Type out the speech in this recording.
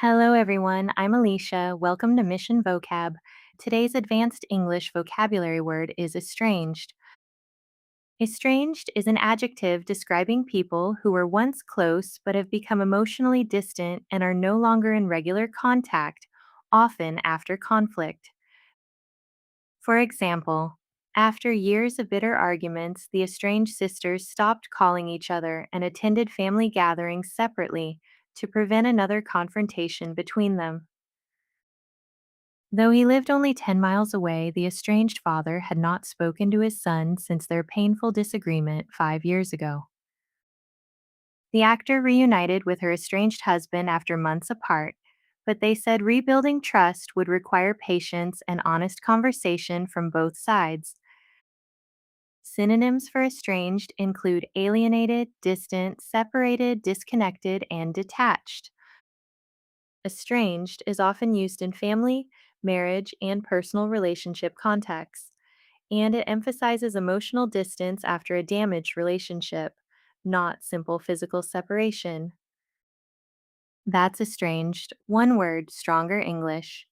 Hello, everyone. I'm Alicia. Welcome to Mission Vocab. Today's advanced English vocabulary word is estranged. Estranged is an adjective describing people who were once close but have become emotionally distant and are no longer in regular contact, often after conflict. For example, after years of bitter arguments, the estranged sisters stopped calling each other and attended family gatherings separately to prevent another confrontation between them. Though he lived only 10 miles away, the estranged father had not spoken to his son since their painful disagreement 5 years ago. The actor reunited with her estranged husband after months apart, but they said rebuilding trust would require patience and honest conversation from both sides. Synonyms for estranged include alienated, distant, separated, disconnected, and detached. Estranged is often used in family, marriage, and personal relationship contexts, and it emphasizes emotional distance after a damaged relationship, not simple physical separation. That's estranged. One word, stronger English.